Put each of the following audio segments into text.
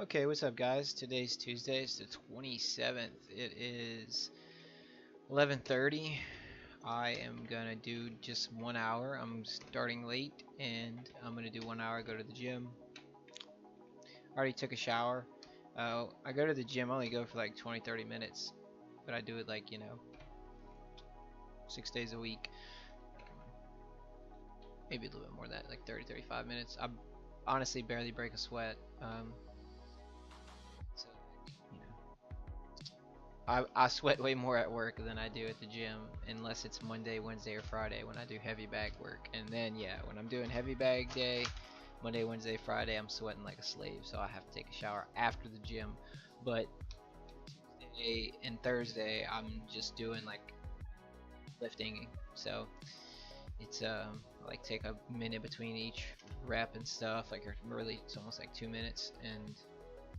Okay, what's up guys? Today's Tuesday, it's the 27th. It is 11:30. I am gonna do just 1 hour. I'm starting late and I'm gonna do 1 hour, go to the gym. Already took a shower. I go to the gym, I only go for like 20-30 minutes, but I do it like, 6 days a week. Maybe a little bit more than that, like 30-35 minutes. I honestly barely break a sweat. So, you know. I sweat way more at work than I do at the gym, unless it's Monday, Wednesday, or Friday when I do heavy bag work. And then, yeah, when I'm doing heavy bag day, Monday, Wednesday, Friday, I'm sweating like a slave, so I have to take a shower after the gym. But Tuesday and Thursday, I'm just doing like lifting, so it's like take a minute between each rep and stuff. Like really, it's almost like 2 minutes, and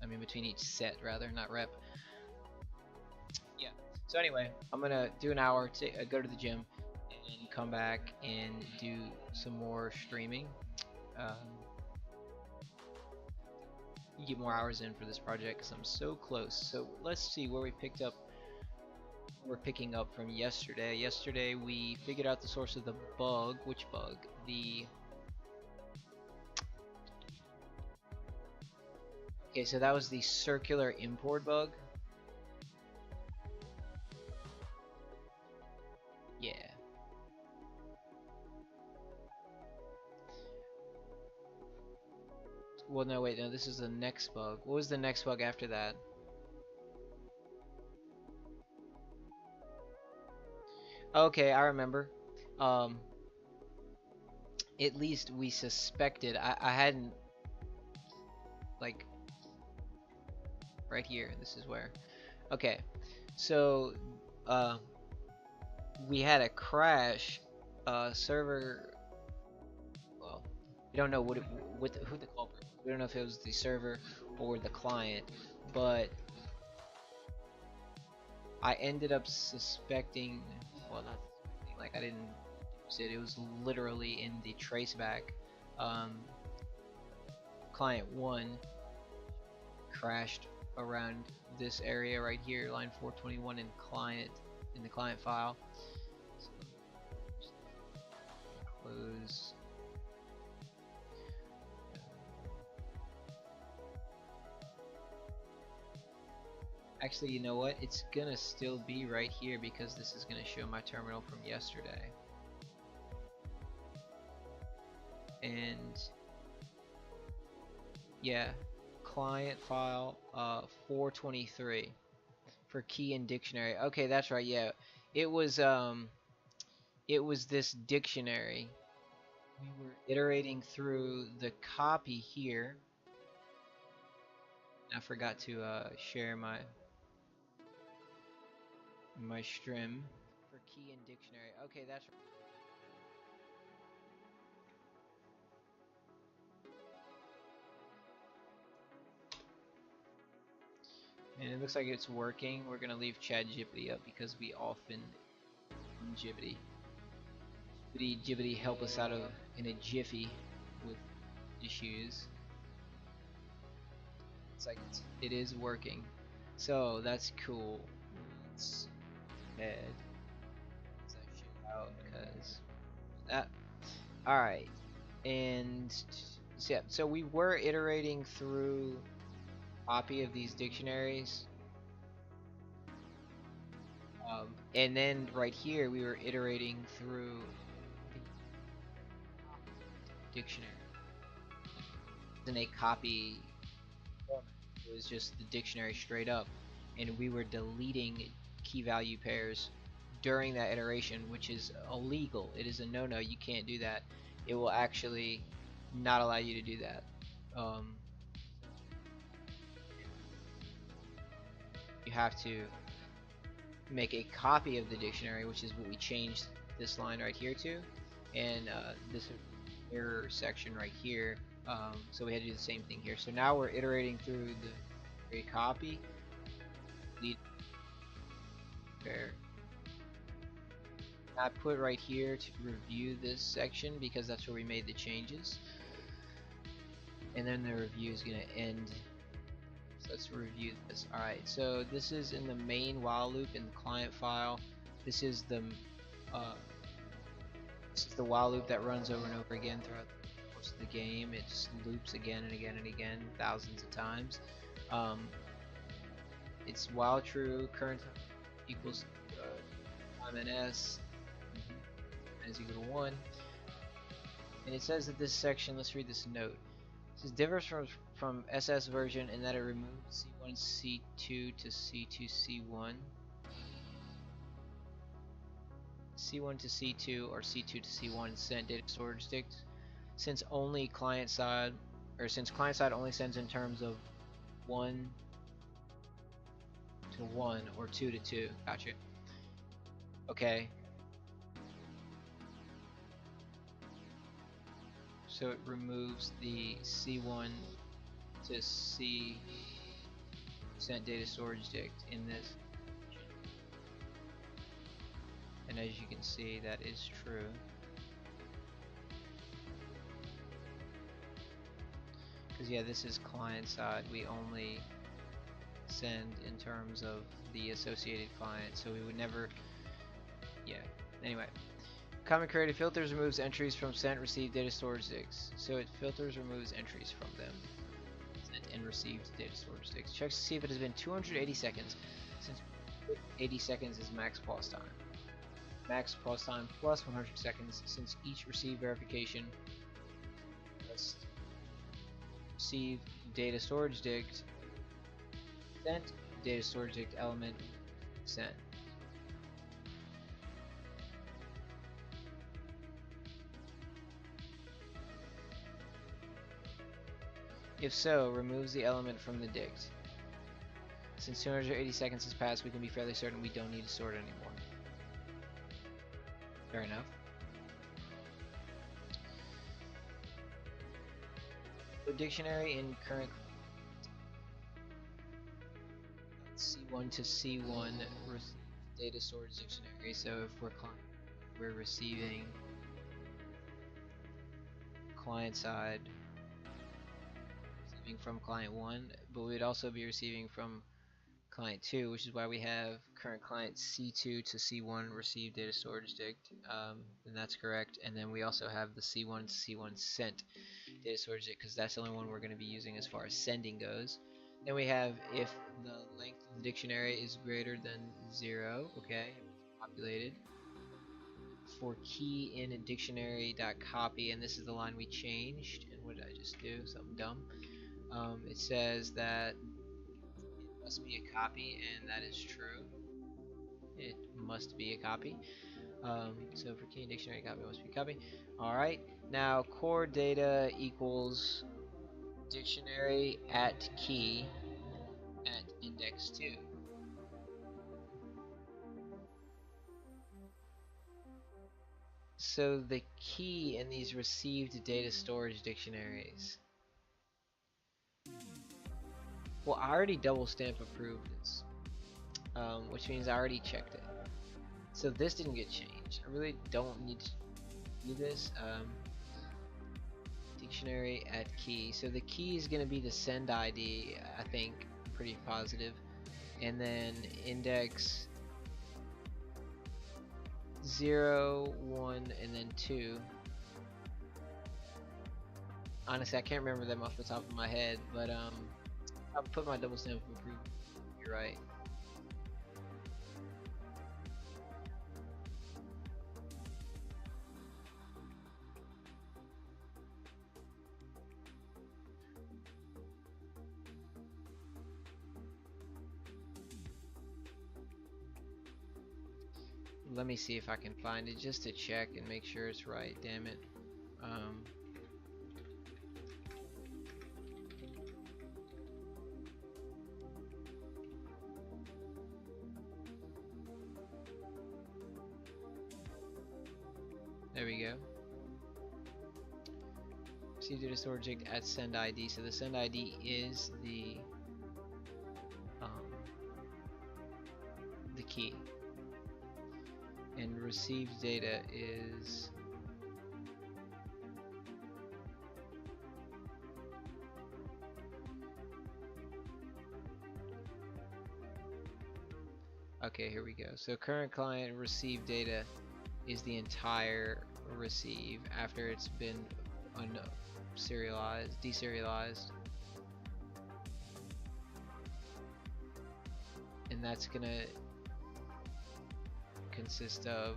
I mean between each set rather, not rep. Yeah. So anyway, I'm gonna do an hour to go to the gym and come back and do some more streaming. Um, get more hours in for this project because I'm so close. So let's see where we picked up. We're picking up from yesterday. Yesterday we figured out the source of the bug. Which bug? The Okay, so that was the circular import bug. Yeah. Well, no, wait, no, this is the next bug. What was the next bug after that? Okay, I remember. Um, at least we suspected. I hadn't, like, right here. This is where. Okay, so uh, we had a crash. Server. Well, we don't know who the culprit was. We don't know if it was the server or the client, but I ended up suspecting. Well, not suspecting, like I didn't use it. It was literally in the traceback. Um, Client one crashed around this area right here, line 421 in the client file. So close. Actually, you know what? It's gonna still be right here because this is gonna show my terminal from yesterday. And yeah, client file 423 for key and dictionary. Okay, that's right. Yeah, it was um it was this dictionary. We were iterating through the copy here. I forgot to share my strim for key and dictionary. Okay, that's right. And it looks like it's working. We're gonna leave ChatGPT up because we often Jibbity. Jibbity help us out of in a jiffy with issues. It's like it is working. So that's cool. Let's head that shit out because that. All right, and so, yeah, so we were iterating through copy of these dictionaries, and then right here we were iterating through the dictionary. In a copy format, it was just the dictionary straight up, and we were deleting key value pairs during that iteration, which is illegal. It is a no-no. You can't do that. It will actually not allow you to do that. Um, you have to make a copy of the dictionary, which is what we changed this line right here to, and this error section right here. So we had to do the same thing here. So now we're iterating through the copy. Lead pair. I put right here to review this section because that's where we made the changes, and then the review is going to end So let's review this. Alright, so this is in the main while loop in the client file. This is the while loop that runs over and over again throughout the course of the game. It just loops again and again and again, thousands of times. It's while true, current time equals time ns, is equal to 1. And it says that this section, let's read this note. It says differs from SS version in that it removes C1 C2 to C2 C1. C1 to C2 or C2 to C1 sent data storage sticks, since client side only sends in terms of 1 to 1 or 2 to 2. Gotcha. Okay. So it removes the C1 to C sent data storage dict in this. And as you can see, that is true. Because yeah, this is client side. We only send in terms of the associated client, so we would never, yeah. Anyway, comment created filters removes entries from sent received data storage sticks. So it filters removes entries from them. Sent and received data storage sticks. Checks to see if it has been 280 seconds, since 80 seconds is max pause time. Max pause time plus 100 seconds, since each received verification must receive data storage dict sent data storage dict element sent. If so, removes the element from the dict. Since 280 seconds has passed, we can be fairly certain we don't need to sort anymore. Fair enough. For dictionary in current C1 to C1 data storage dictionary. So if we're receiving client side, receiving from client 1, but we'd also be receiving from client 2, which is why we have current client C2 to C1 receive data storage dict, and that's correct. And then we also have the C1 to C1 sent data storage dict, because that's the only one we're going to be using as far as sending goes. Then we have if the length of the dictionary is greater than 0, okay, populated. For key in a dictionary dot copy, and this is the line we changed. And what did I just do? Something dumb. It says that it must be a copy, and that is true. It must be a copy. So for key in dictionary copy, it must be a copy. Alright, now core data equals dictionary at key at index 2. So the key in these received data storage dictionaries. Well, I already double stamp approved this, which means I already checked it. So this didn't get changed. I really don't need to do this. Dictionary at key. So the key is going to be the send ID, I think, pretty positive. And then index 0, 1, and then 2. Honestly, I can't remember them off the top of my head, but I'll put my double stamp of approval. You're right. Let me see if I can find it just to check and make sure it's right. Damn it. There we go. See data storage at send ID. So the send ID is the key. And received data is Okay, here we go. So current client receive data is the entire receive after it's been deserialized, and that's gonna consist of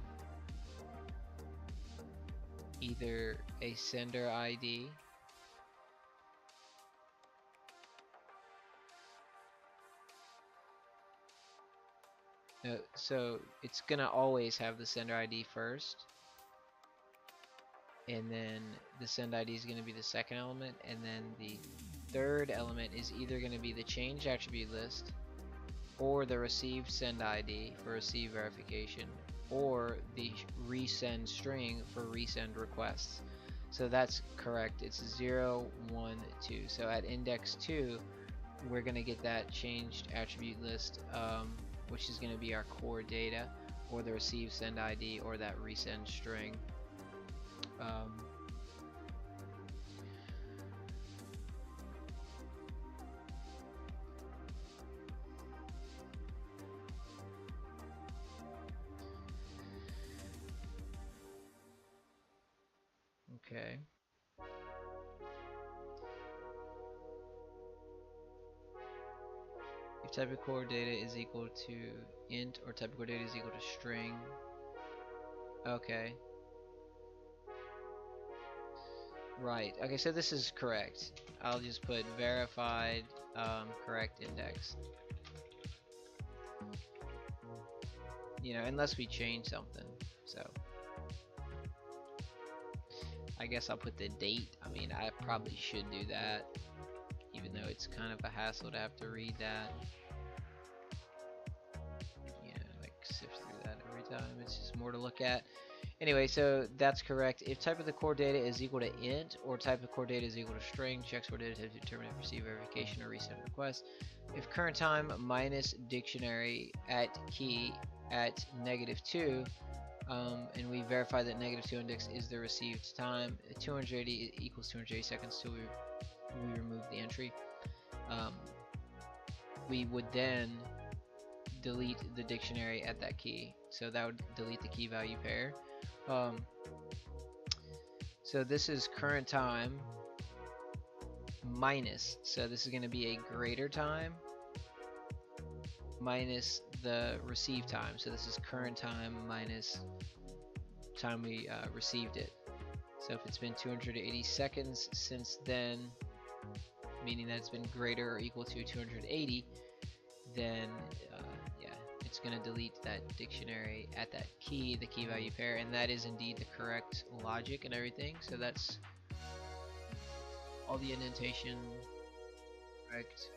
either a sender ID so it's gonna always have the sender ID first, and then the send ID is going to be the second element, and then the third element is either going to be the change attribute list or the received send ID for receive verification, or the resend string for resend requests. So that's correct. It's 0, 1, 2. So at index 2 we're going to get that changed attribute list, which is going to be our core data, or the receive send ID, or that resend string. Okay. If type of core data is equal to int, or type of core data is equal to string. Okay. Right. Okay, so this is correct. I'll just put verified correct index. You know, unless we change something. So I guess I'll put the date. I mean, I probably should do that, even though it's kind of a hassle to have to read that. Yeah, like sift through that every time. It's just more to look at. Anyway, so that's correct. If type of the core data is equal to int, or type of core data is equal to string, checks core data to determine if receive verification or resend request. If current time minus dictionary at key at -2, and we verify that -2 index is the received time, 280 equals 280 seconds till we remove the entry. We would then delete the dictionary at that key, so that would delete the key value pair. So this is current time minus, so this is going to be a greater time minus the receive time. So this is current time minus time we received it. So if it's been 280 seconds since then, meaning that it's been greater or equal to 280, then yeah, it's going to delete that dictionary at that key, the key value pair, and that is indeed the correct logic and everything. So that's all the indentation correct.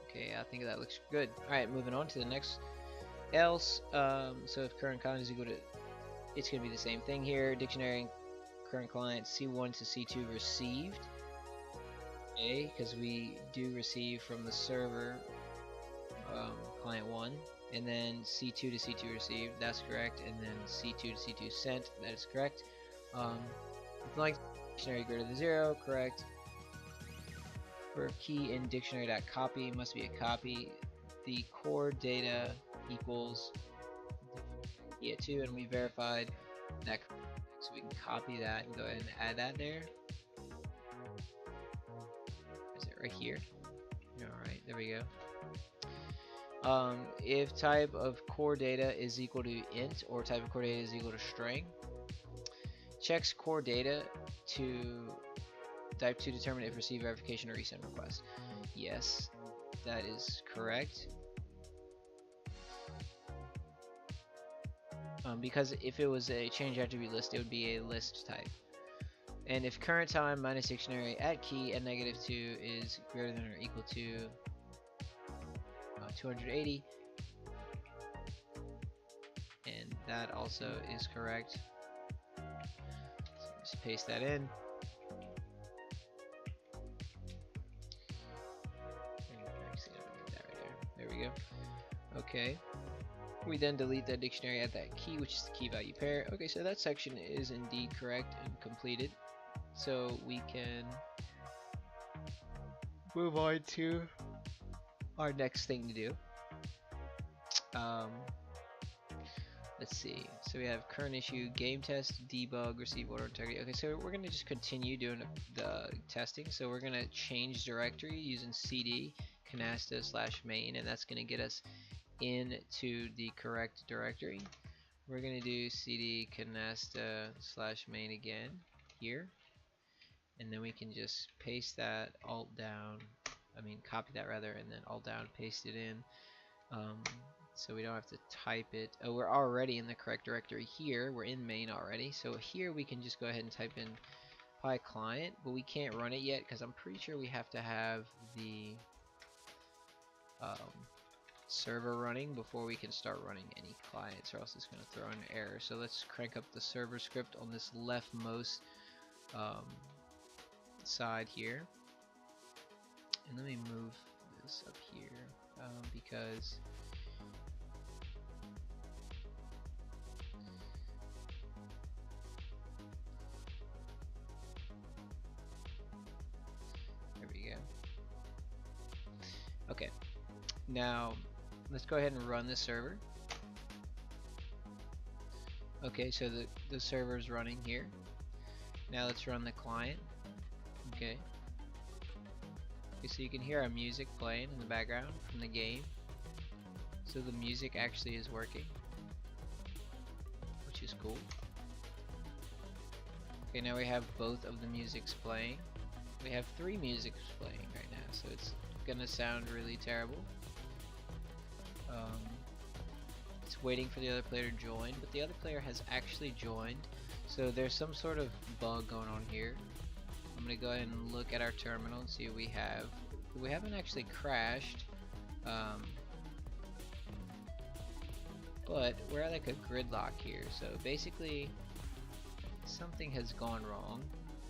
Okay, I think that looks good. Alright, moving on to the next else. So if current client is equal to, it's going to be the same thing here. Dictionary current client C1 to C2 received. Okay, because we do receive from the server, client 1, and then C2 to C2 received, that's correct, and then C2 to C2 sent, that is correct. With length dictionary greater than 0, correct. For key in dictionary.copy must be a copy. The core data equals key at 2, and we verified that, so we can copy that and go ahead and add that there. Is it right here? Alright, there we go. If type of core data is equal to int, or type of core data is equal to string, checks core data to type to determine if receive verification or resend request. Yes, that is correct. Because if it was a change attribute list, it would be a list type. And if current time minus dictionary at key at -2 is greater than or equal to 280, and that also is correct. So just paste that in. There we go. Okay. We then delete that dictionary at that key, which is the key value pair. Okay, so that section is indeed correct and completed. So we can move on to our next thing to do. Um, let's see. So we have current issue, game test, debug, receive order integrity. Okay, so we're gonna just continue doing the testing. So we're gonna change directory using cd canasta / main, and that's gonna get us into the correct directory. We're gonna do cd canasta / main again here, and then we can just paste that alt down. Copy that rather, and then alt down, paste it in. So we don't have to type it. Oh, we're already in the correct directory here. We're in main already. So here we can just go ahead and type in Pi client, but we can't run it yet because I'm pretty sure we have to have the server running before we can start running any clients, or else it's going to throw an error. So let's crank up the server script on this leftmost side here. And let me move this up here because there we go. Okay, now let's go ahead and run the server. Okay, so the server is running here. Now let's run the client. Okay. So you can hear our music playing in the background from the game. So the music actually is working, which is cool. Okay, now we have both of the musics playing. We have 3 musics playing right now, so it's gonna sound really terrible. It's waiting for the other player to join, but the other player has actually joined. So there's some sort of bug going on here. I'm gonna go ahead and look at our terminal and see what we have. We haven't actually crashed, but we're at like a gridlock here. So basically, something has gone wrong,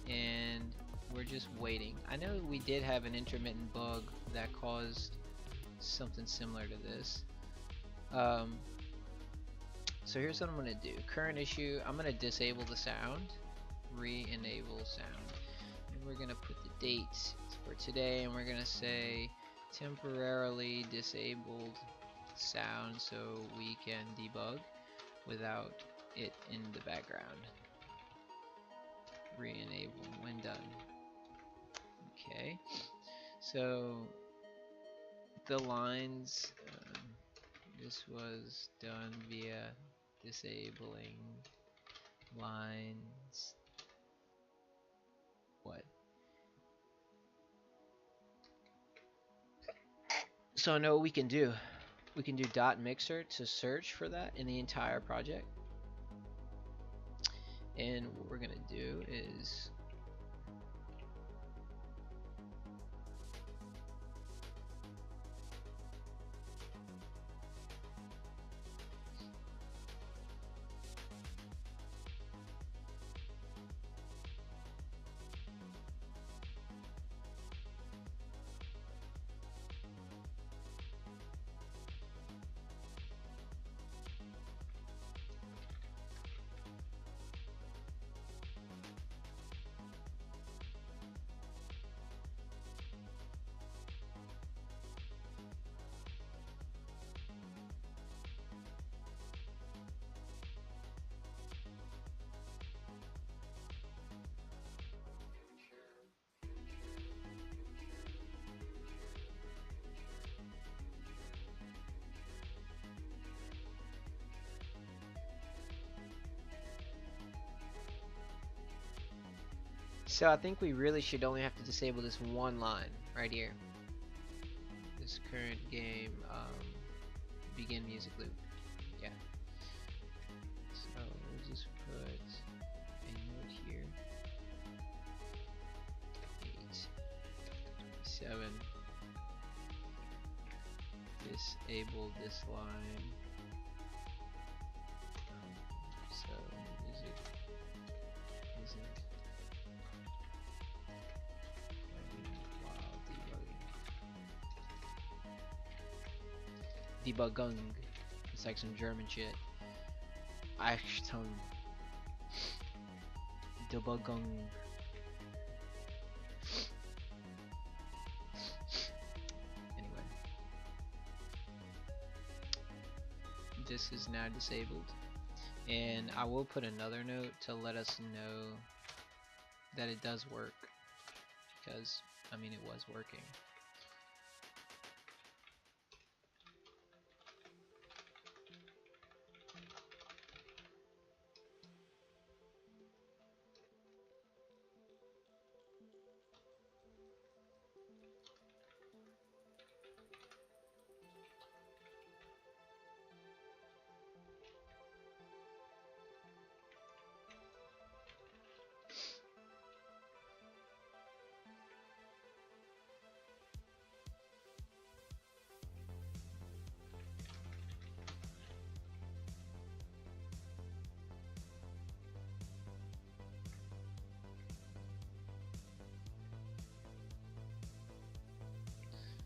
and we're just waiting. I know we did have an intermittent bug that caused something similar to this. So here's what I'm gonna do. Current issue, I'm gonna disable the sound, re-enable sound. And we're gonna put the date for today, and we're gonna say temporarily disabled sound so we can debug without it in the background. Re-enable when done. Okay, so the lines, this was done via disabling lines. What? So I know what we can do. We can do .mixer to search for that in the entire project. And what we're gonna do is so I think we really should only have to disable this one line right here. This current game begin music loop. Yeah. So we'll just put a note here. 8:27. Disable this line. So music isn't while debugging. Debugging. It's like some German shit. Achtung. Debugging. Anyway. this is now disabled. And I will put another note to let us know that it does work, because I mean it was working.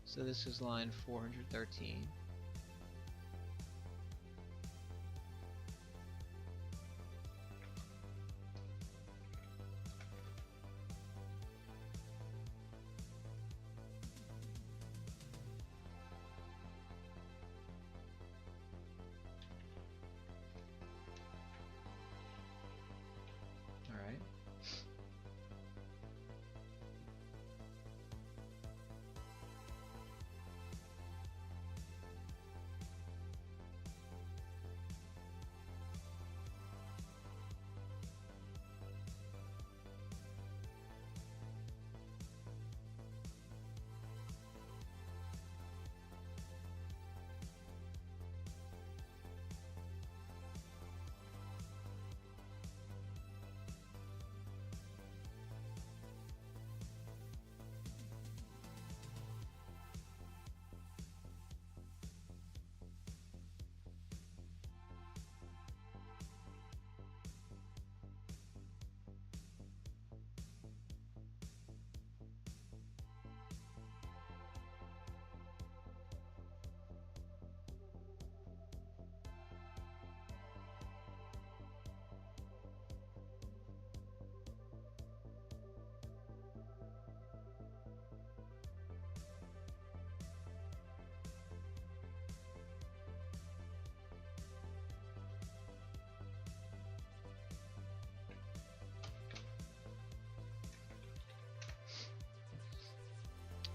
So this is line 413. All right.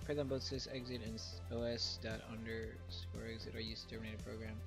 Python both sys exit and os dot underscore exit are used to terminate a program.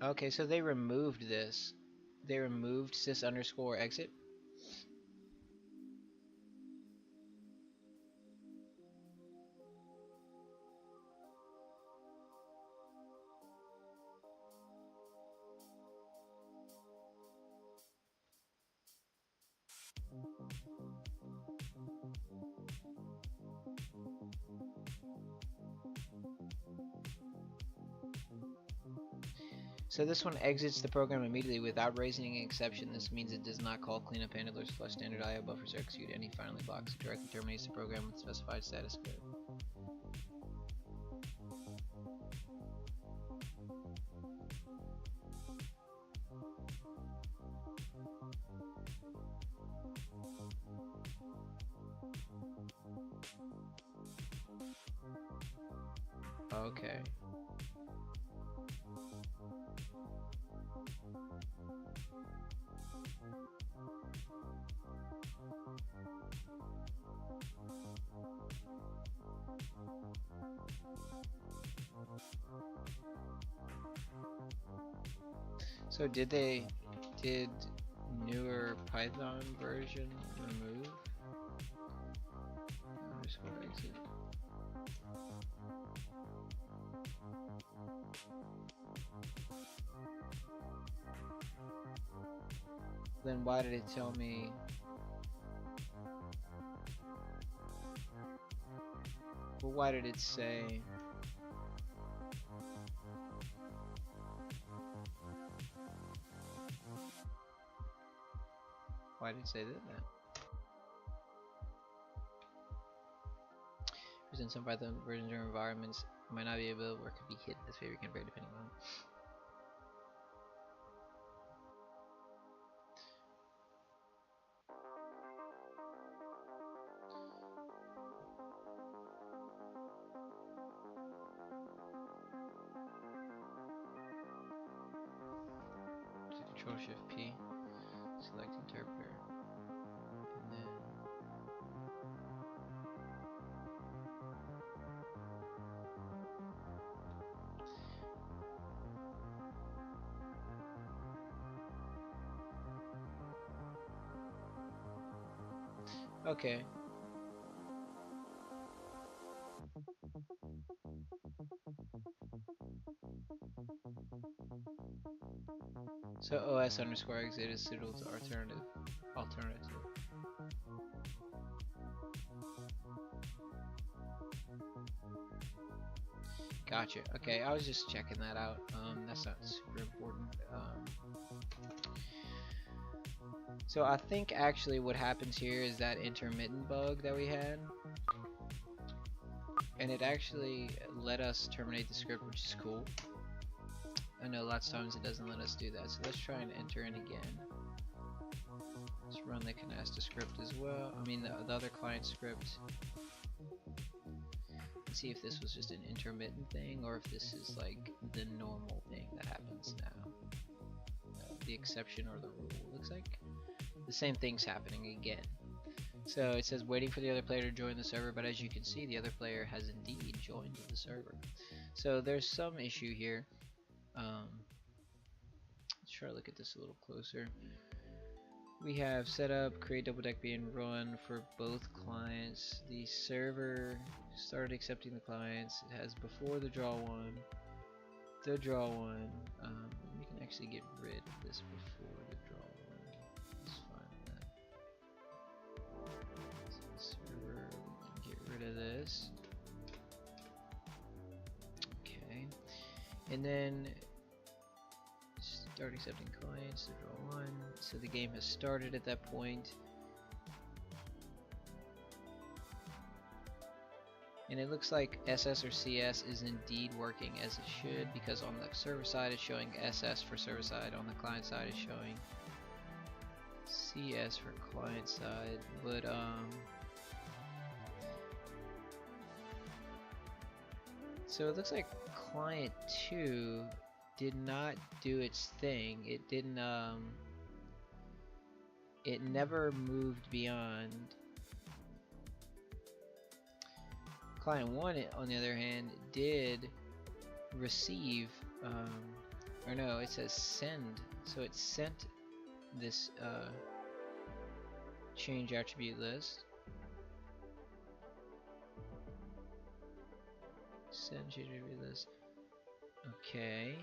Okay, so they removed this. They removed sys underscore exit. So this one exits the program immediately without raising an exception. This means it does not call cleanup handlers, flush standard IO buffers, or execute any finally blocks. It directly terminates the program with specified status code. Okay. So did newer Python version remove underscore exit? Then why did it tell me? Well, why did it say? Why did it say that? In some Python versions or environments might not be able or could be hidden. This favor can vary depending on. Control Shift P, select interpreter, and then okay. So OS underscore exit is suitable to alternative. Gotcha. Okay, I was just checking that out. That's not super important. So I think actually what happens here is that intermittent bug that we had, and it actually let us terminate the script, which is cool. I know lots of times it doesn't let us do that, so let's try and enter in again. Let's run the Canasta script as well. I mean the other client script. Let's see if this was just an intermittent thing or if this is like the normal thing that happens now. The exception or the rule. Looks like the same thing's happening again. So it says waiting for the other player to join the server, but as you can see the other player has indeed joined the server. So there's some issue here. Let's try to look at this a little closer. We have setup, create double deck being run for both clients. The server started accepting the clients. It has before the draw one, the draw one. We can actually get rid of this before the draw one. Let's find that. So server, we can get rid of this. Okay, and then start accepting clients, the draw one. So the game has started at that point. And it looks like SS or CS is indeed working as it should, because on the server side it's showing SS for server side, on the client side it's showing CS for client side, but so it looks like client 2 did not do its thing. It didn't it never moved beyond. Client 1 on the other hand did receive or no, it says send, so it sent this change attribute list. Send change attribute list. Okay,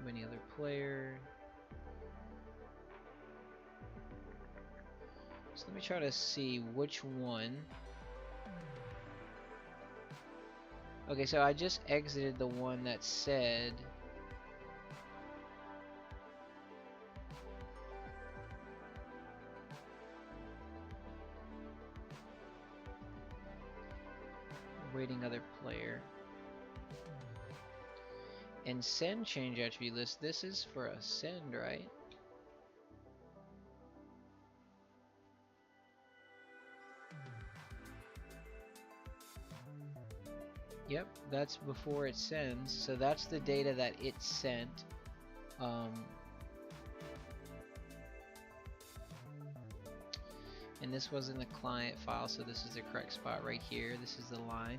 any other player. So let me try to see which one. Okay, so I just exited the one that said waiting other player. And send change attribute list, this is for a send, right? Yep, that's before it sends, so that's the data that it sent. And this was in the client file, so this is the correct spot right here. This is the line.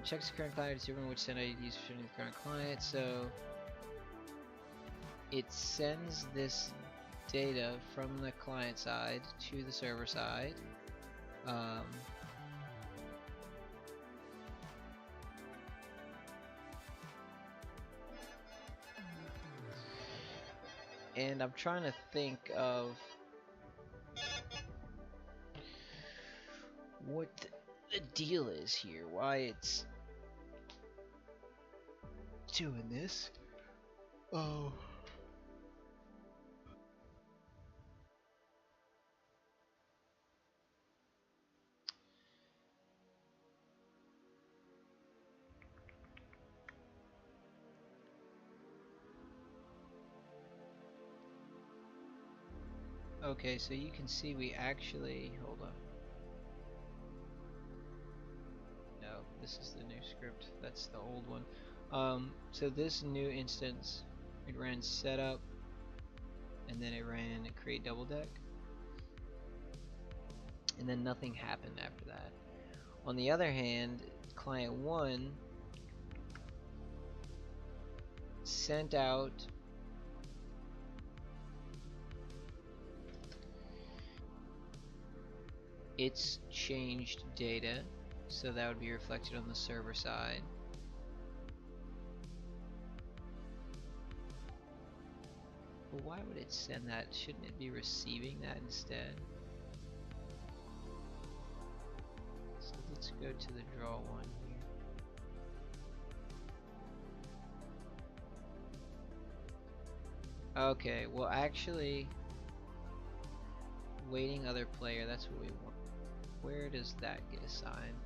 Checks the current client to determine which send ID to use for the current client. So it sends this data from the client side to the server side. And I'm trying to think of what the deal is here, why it's doing this. Oh. Okay, so you can see we actually, hold on. No, this is the new script. That's the old one. So this new instance, it ran setup, and then it ran create double deck, and then nothing happened after that. On the other hand, client 1 sent out its changed data, so that would be reflected on the server side. But why would it send that? Shouldn't it be receiving that instead? So let's go to the draw one here. Okay, well actually, waiting other player, that's what we want. Where does that get assigned?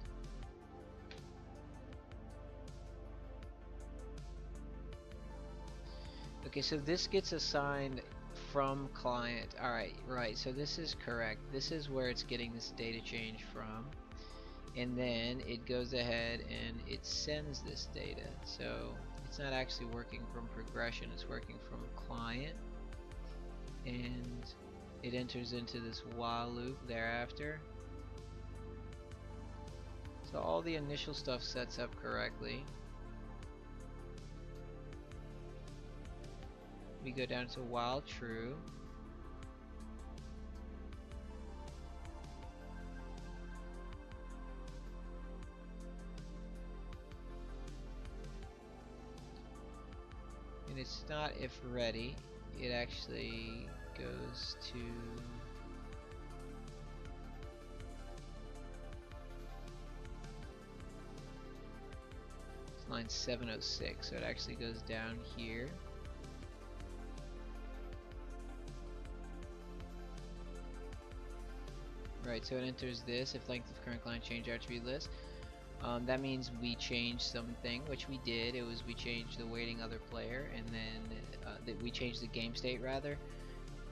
Okay, so this gets assigned from client. Alright, right, so this is correct. This is where it's getting this data change from. And then it goes ahead and it sends this data. So it's not actually working from progression, it's working from client. And it enters into this while loop thereafter. So all the initial stuff sets up correctly. We go down to while true. And it's not if ready, it actually goes to line 706, so it actually goes down here. Right, so it enters this if length of current client change attribute list. That means we changed something, which we did. It was we changed the waiting other player, and then we changed the game state rather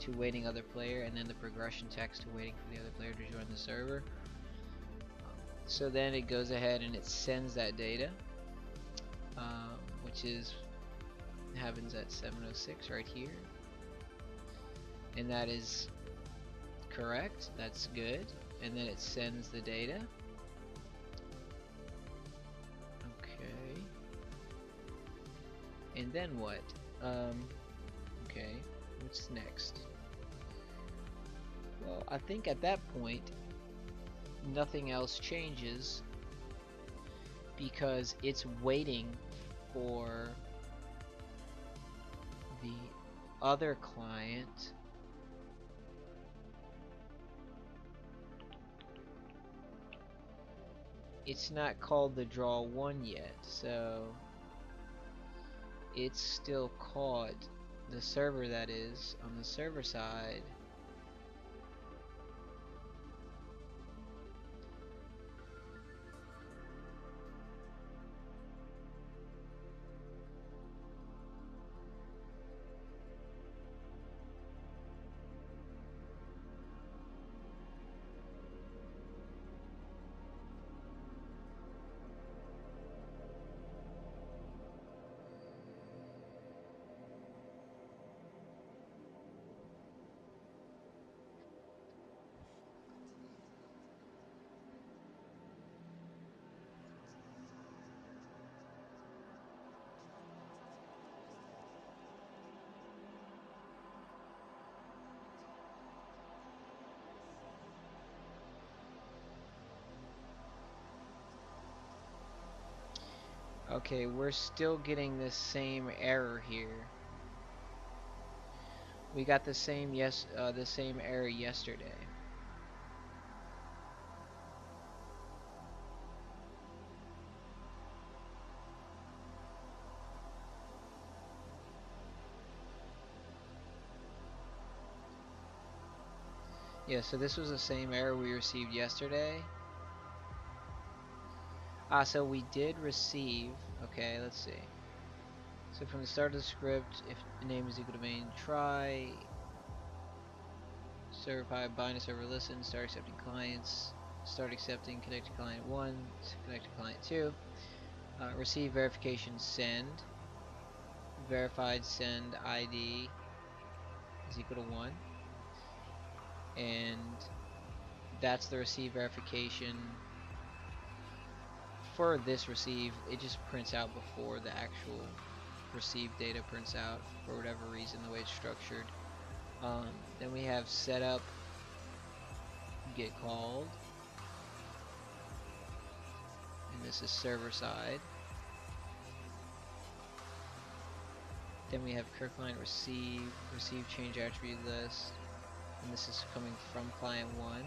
to waiting other player, and then the progression text to waiting for the other player to join the server. So then it goes ahead and it sends that data, which happens at 706 right here, and that is correct. That's good. And then it sends the data. Okay. And then what? Okay. What's next? Well, I think at that point nothing else changes because it's waiting for the other client it's not called the draw one yet, so it's still caught the server, that is on the server side. Okay, we're still getting this same error here. We got the same error yesterday. Yeah, so this was the same error we received yesterday. So we did receive, okay, let's see. So from the start of the script, if the name is equal to main, try server pipe, bind a server listen, start accepting clients, start accepting, connect to client 1, connect to client 2, receive verification send, verified send ID is equal to 1, and that's the receive verification. For this receive, it just prints out before the actual receive data prints out for whatever reason, the way it's structured. Then we have setup get called, and this is server side. Then we have cur client receive change attribute list, and this is coming from client 1,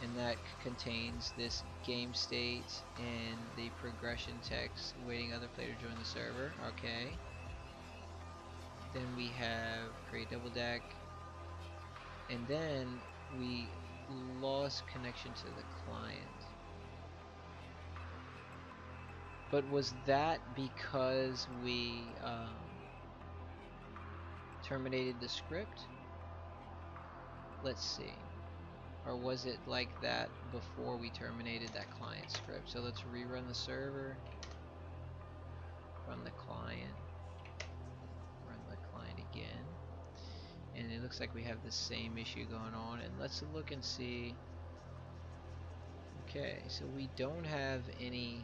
and that contains this game state and the progression text waiting other player to join the server. Okay. Then we have create double deck, and then we lost connection to the client. But was that because we terminated the script? Let's see. Or was it like that before we terminated that client script? So let's rerun the server, run the client again, and it looks like we have the same issue going on. And let's look and see. Okay, so we don't have any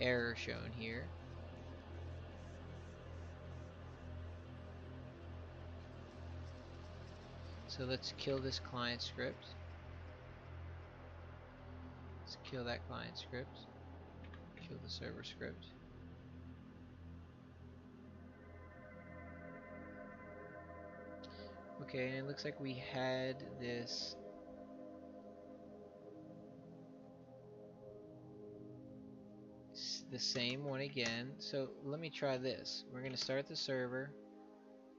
error shown here. So let's kill this client script. Let's kill that client script. Kill the server script. Okay, and it looks like we had this the same one again. So let me try this. We're going to start the server,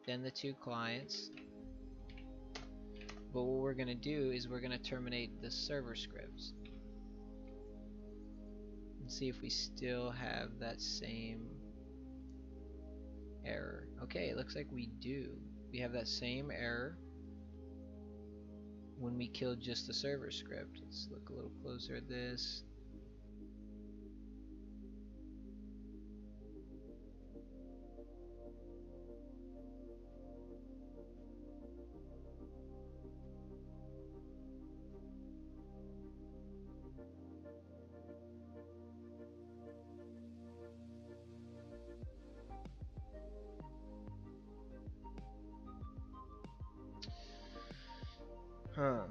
then the 2 clients. But what we're going to do is we're going to terminate the server scripts and see if we still have that same error. Okay, it looks like we do. We have that same error when we killed just the server script. Let's look a little closer at this. Huh.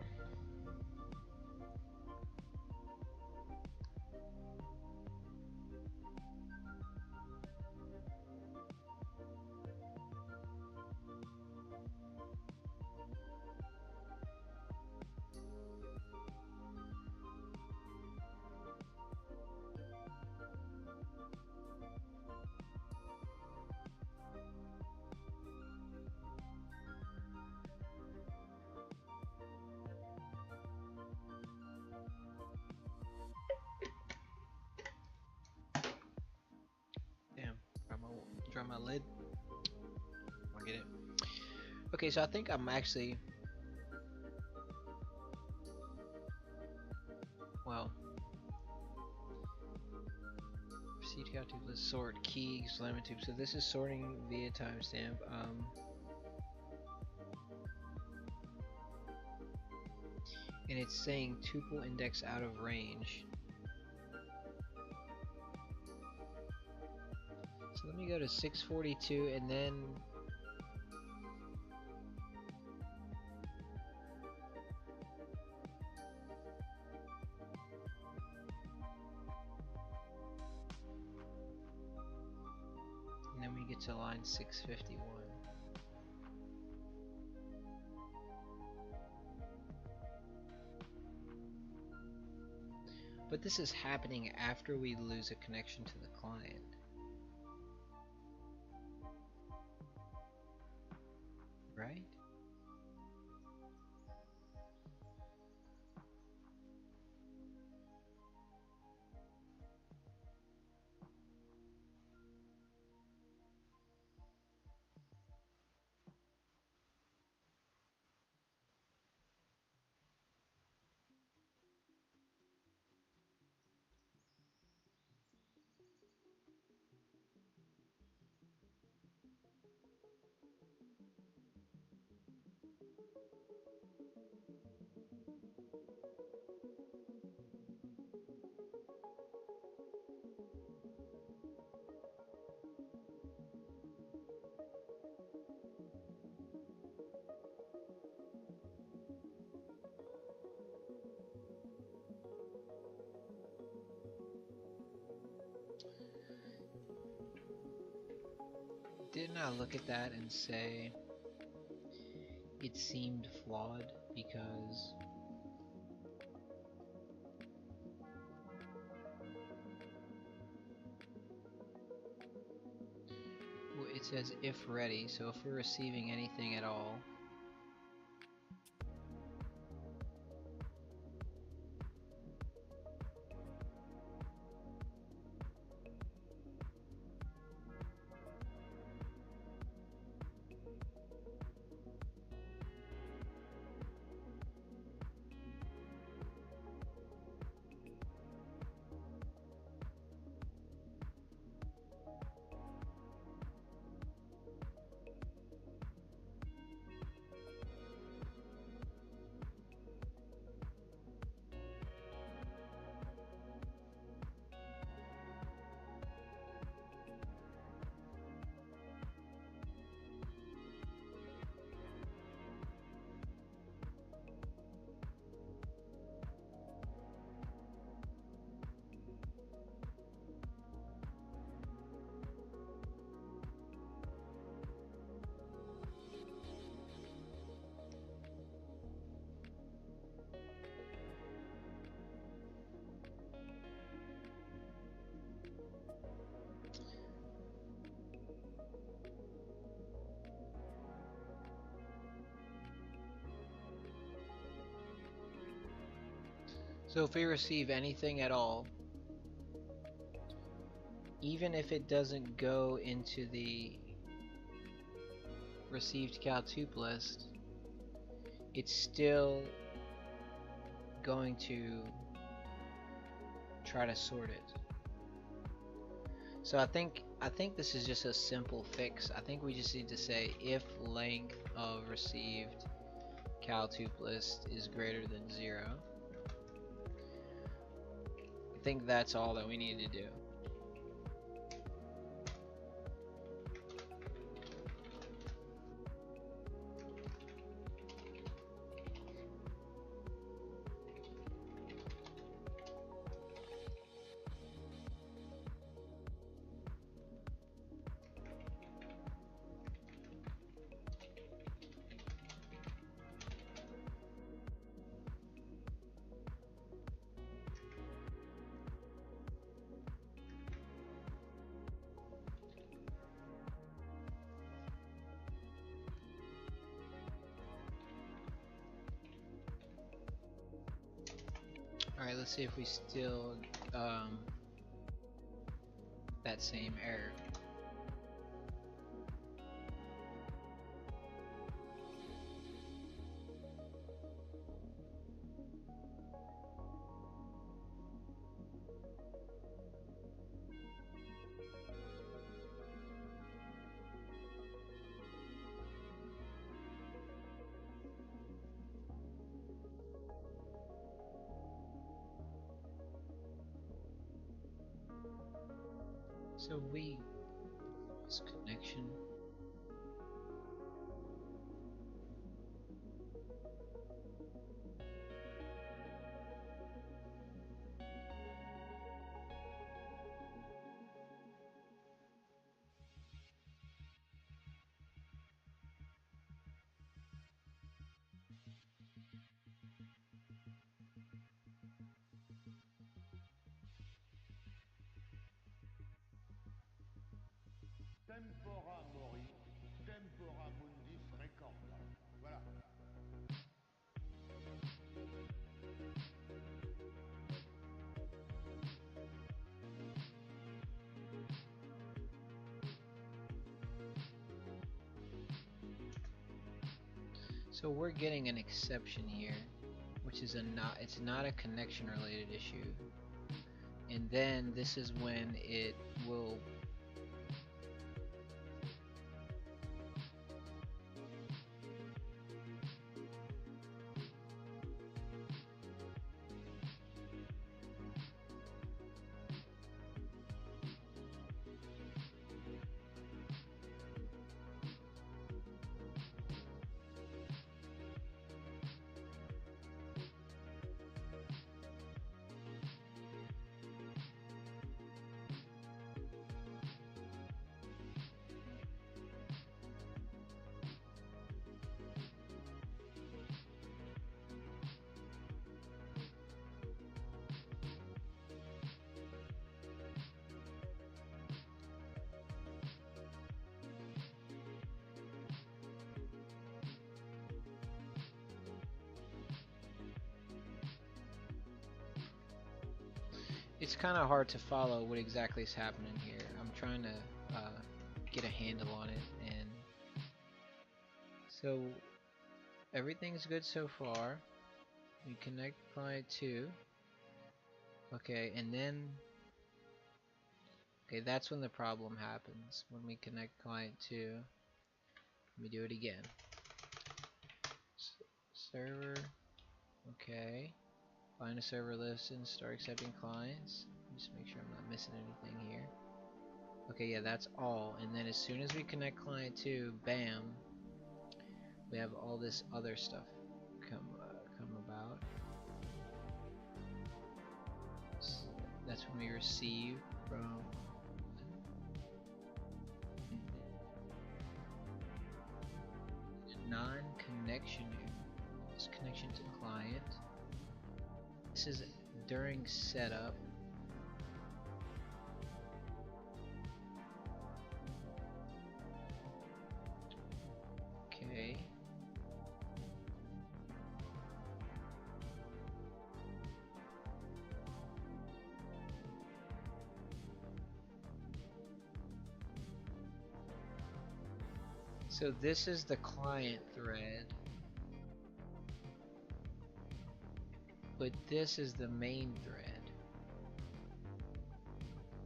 Drop my lid. I'll get it. Okay, so I think I'm actually, well, proceed to sort key lemon tube. So this is sorting via timestamp. And it's saying tuple index out of range. So let me go to 642 and then get to line 651. But this is happening after we lose a connection to the client. Right? Didn't I look at that and say it seemed flawed because it says if ready, so if we're receiving anything at all, so if we receive anything at all, even if it doesn't go into the received cal2 list, it's still going to try to sort it. So I think this is just a simple fix. I think we just need to say if length of received cal2 list is greater than 0. I think that's all that we need to do. Alright, let's see if we still that same error. So we lost connection. tempora mori, tempora mundi frequenta. Voilà. So we're getting an exception here, which is it's not a connection related issue. And then this is when it will it's kind of hard to follow what exactly is happening here. I'm trying to get a handle on it, and so everything's good so far. We connect client 2. Okay, and then okay, that's when the problem happens. When we connect client 2. Let me do it again. Server. Okay. Find a server list and start accepting clients. Just make sure I'm not missing anything here. Okay, yeah, that's all. And then as soon as we connect client 2, bam, we have all this other stuff come about. So that's when we receive from non-connection here. This connection to client. This is during setup. Okay. So this is the client thread, but this is the main thread.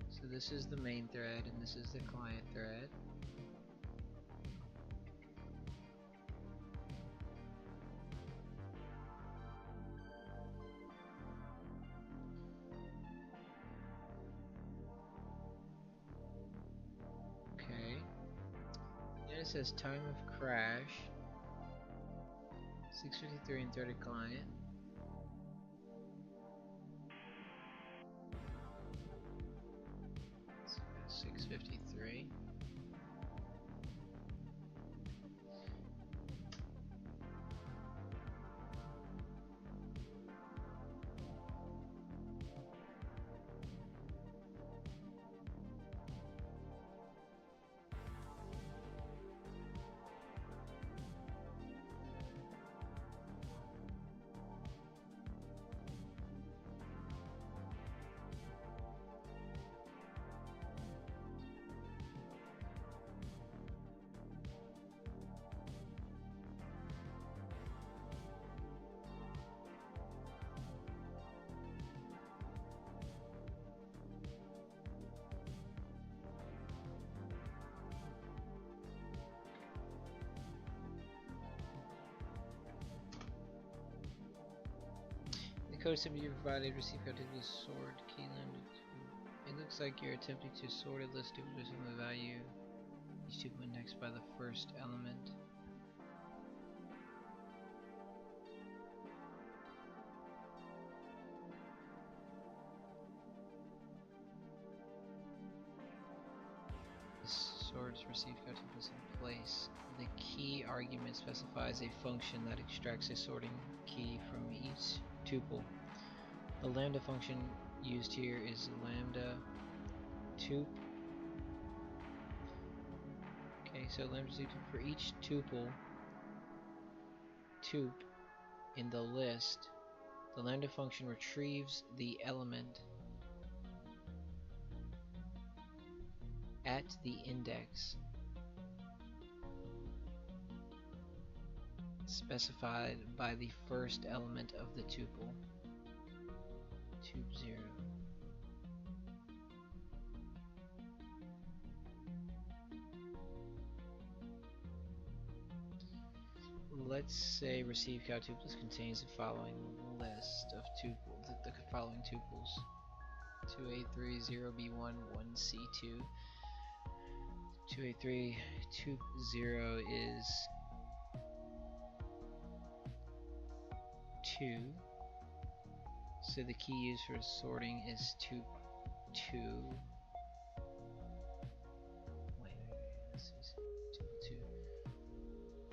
So this is the main thread and this is the client thread. Okay. Then it says time of crash, 6:53 and 30 client. So 6:53. Code symbol you provided receive code to be sort key limited to. It looks like you're attempting to sort a list of the value each tuple indexed by the first element. This sorts receive code tuples in place. The key argument specifies a function that extracts a sorting key from each tuple. The lambda function used here is lambda tup so lambda tube for each tuple in the list, the lambda function retrieves the element at the index specified by the first element of the tuple, tube 0. Let's say receive cow tuples contains the following list of tuples, the following tuples: 2a3 0b1 1c2. 2a3 tup 0 is 2, so the key used for sorting is tup 2. Wait, this is tuple 2.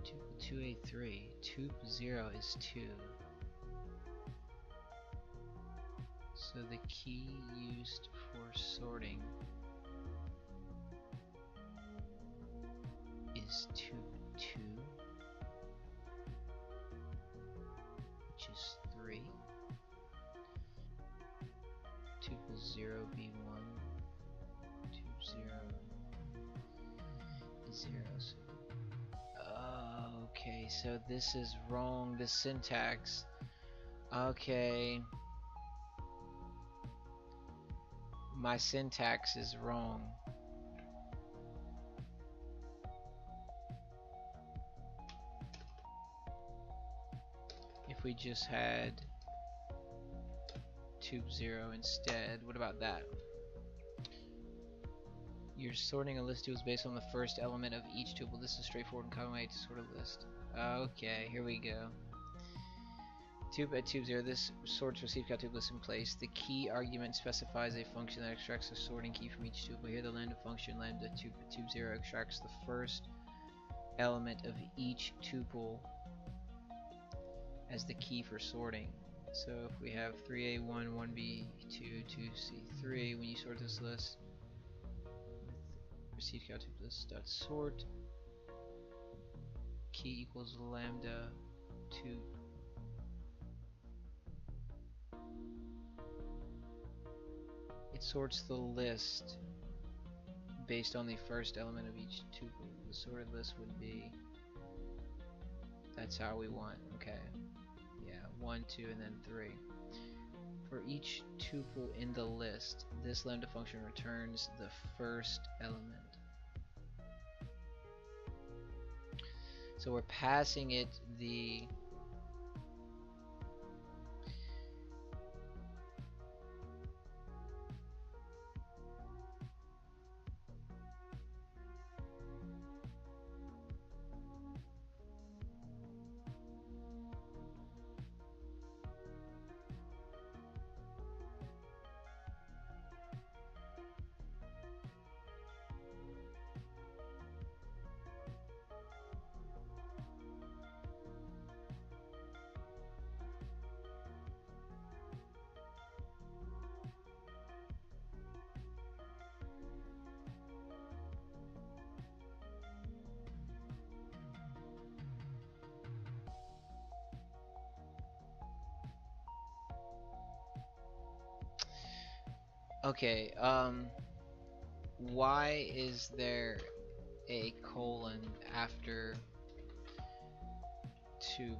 Tuple 2a3. Tup 0 is 2. So the key used for sorting is tup 2, which is 3. Tuple 0 b1. Tup 0 is 0. So okay, so this is wrong, the syntax. Okay. My syntax is wrong. If we just had tup 0 instead, what about that? You're sorting a list tuples based on the first element of each tuple. This is straightforward and common way to sort a list. Okay, here we go. Tup at tup 0, this sorts receive cow tuple list in place. The key argument specifies a function that extracts a sorting key from each tuple. Here the lambda function lambda tup at tup 0 extracts the first element of each tuple as the key for sorting. So if we have 3a1, 1b2, 2c3, when you sort this list, receive cow tuple list dot sort key equals lambda tup. It sorts the list based on the first element of each tuple. The sorted list would be, that's how we want. Okay, yeah, 1, 2, and then 3. For each tuple in the list, this lambda function returns the first element. So we're passing it the okay, why is there a colon after tup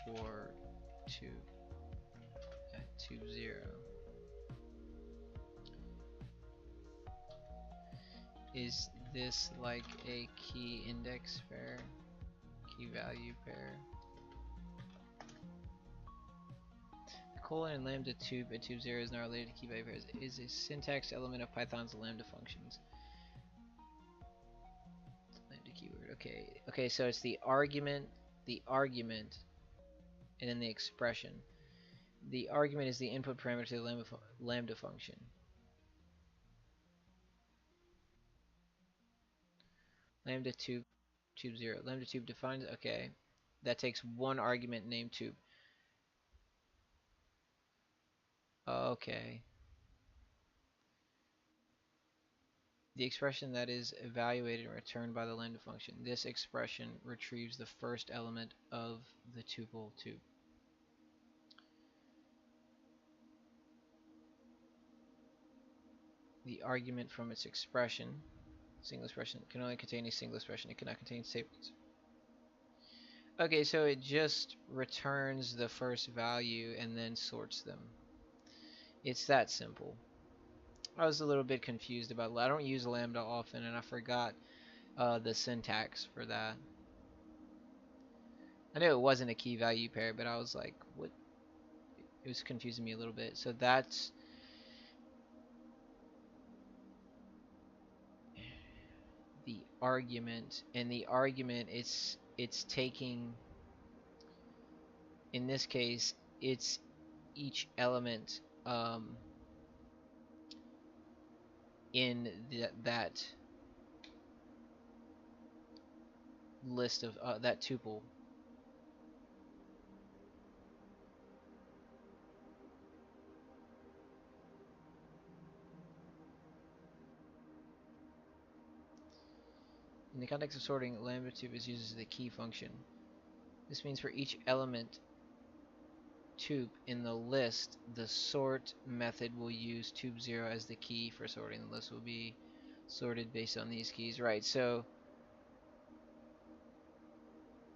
for tup at tup 0? Is this like a key index pair? Key value pair? Colon and lambda tup at tup 0 is not related to key value pairs. Is a syntax element of Python's lambda functions. Lambda keyword. Okay. Okay, so it's the argument, and then the expression. The argument is the input parameter to the lambda function. Lambda tup 0. Lambda tup defines, okay. That takes one argument named tup. Okay. The expression that is evaluated and returned by the lambda function. This expression retrieves the first element of the tuple tube. The argument from its expression, single expression, can only contain a single expression. It cannot contain statements. Okay, so it just returns the first value and then sorts them. It's that simple. I was a little bit confused about. I don't use lambda often, and I forgot the syntax for that. I knew it wasn't a key value pair, but I was like, what? It was confusing me a little bit. So that's the argument, and the argument it's taking, in this case, it's each element in that list of that tuple. In the context of sorting, lambda tuple is used as the key function. This means for each element tuple in the list, the sort method will use tuple 0 as the key for sorting. The list will be sorted based on these keys. Right, so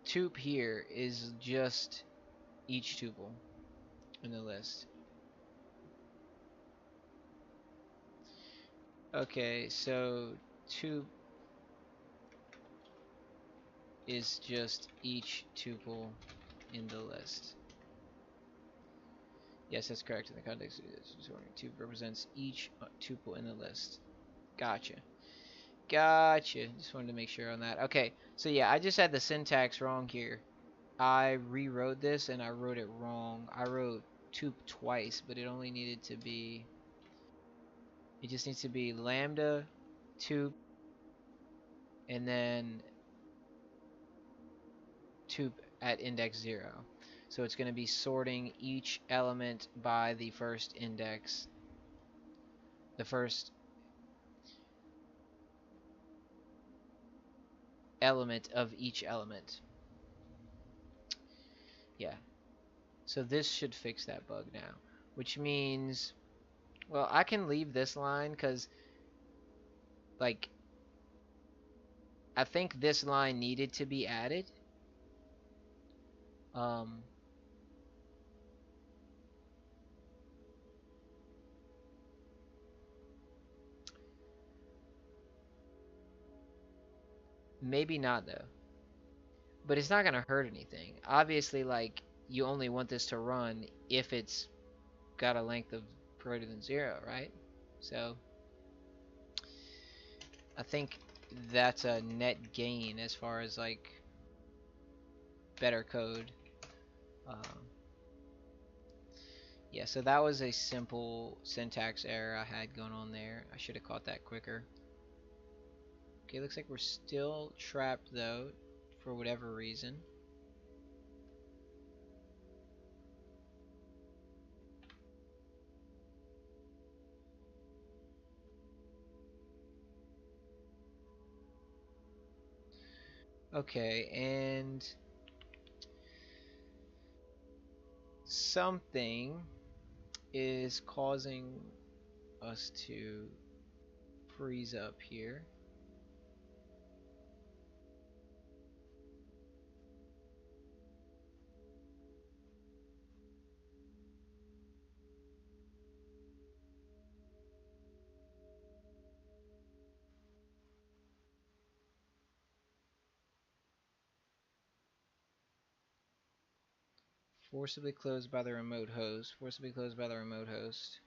tuple here is just each tuple in the list. Okay, so tuple is just each tuple in the list. Yes, that's correct. In the context of sorting, tuple represents each tuple in the list. Gotcha. Gotcha. Just wanted to make sure on that. Okay, so yeah, I just had the syntax wrong here. I rewrote this and I wrote it wrong. I wrote tuple twice, but it only needed to be. It just needs to be lambda tuple and then tuple at index 0. So it's going to be sorting each element by the first index, the first element of each element. Yeah. So this should fix that bug now, which means, well, I can leave this line because, like, I think this line needed to be added. Maybe not though, but it's not gonna hurt anything. Obviously, like, you only want this to run if it's got a length of greater than 0, right? So I think that's a net gain as far as like better code. Yeah, so that was a simple syntax error I had going on there. I should have caught that quicker. Okay, looks like we're still trapped though, for whatever reason. Okay, and something is causing us to freeze up here. Forcibly closed by the remote host. Forcibly closed by the remote host.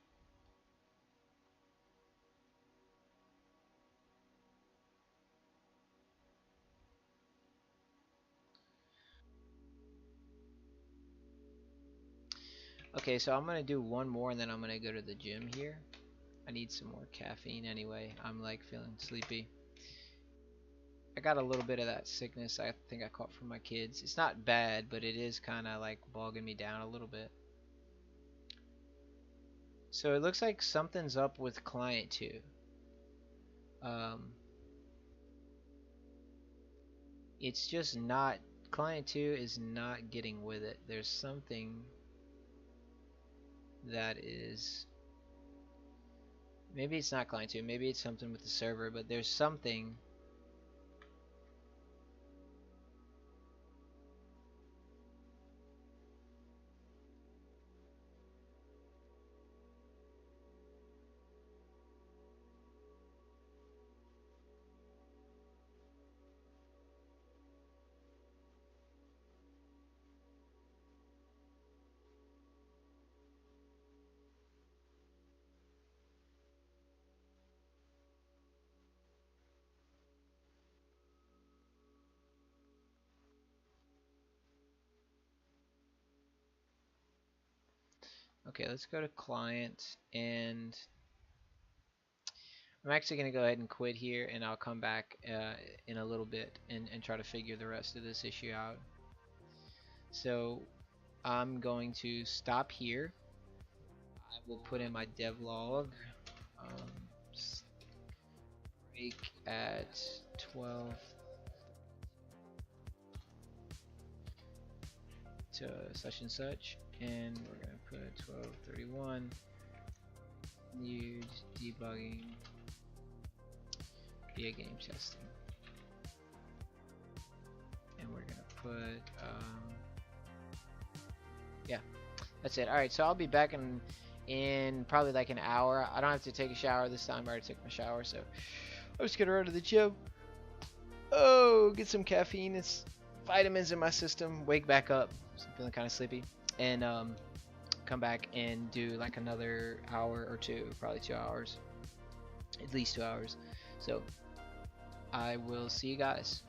Okay, so I'm gonna do one more and then I'm gonna go to the gym here. I need some more caffeine anyway. I'm like feeling sleepy. I got a little bit of that sickness I think I caught from my kids. It's not bad, but it is kind of like bogging me down a little bit. So it looks like something's up with client 2. Um, it's just not, client 2 is not getting with it. There's something that is, maybe it's not client 2, maybe it's something with the server, but there's something. Okay, let's go to client, and I'm actually going to go ahead and quit here, and I'll come back in a little bit and try to figure the rest of this issue out. So I'm going to stop here. I will put in my devlog. Um, break at 12 to such and such, and we're going to put 12:31. New debugging via game testing, and we're gonna put yeah, that's it. Alright, so I'll be back in probably like an hour. I don't have to take a shower this time. I already took my shower, so I'm just gonna run to the gym. Oh, get some caffeine. It's vitamins in my system. Wake back up. So I'm feeling kind of sleepy, and come back and do like another hour or two, probably 2 hours, at least 2 hours. So I will see you guys.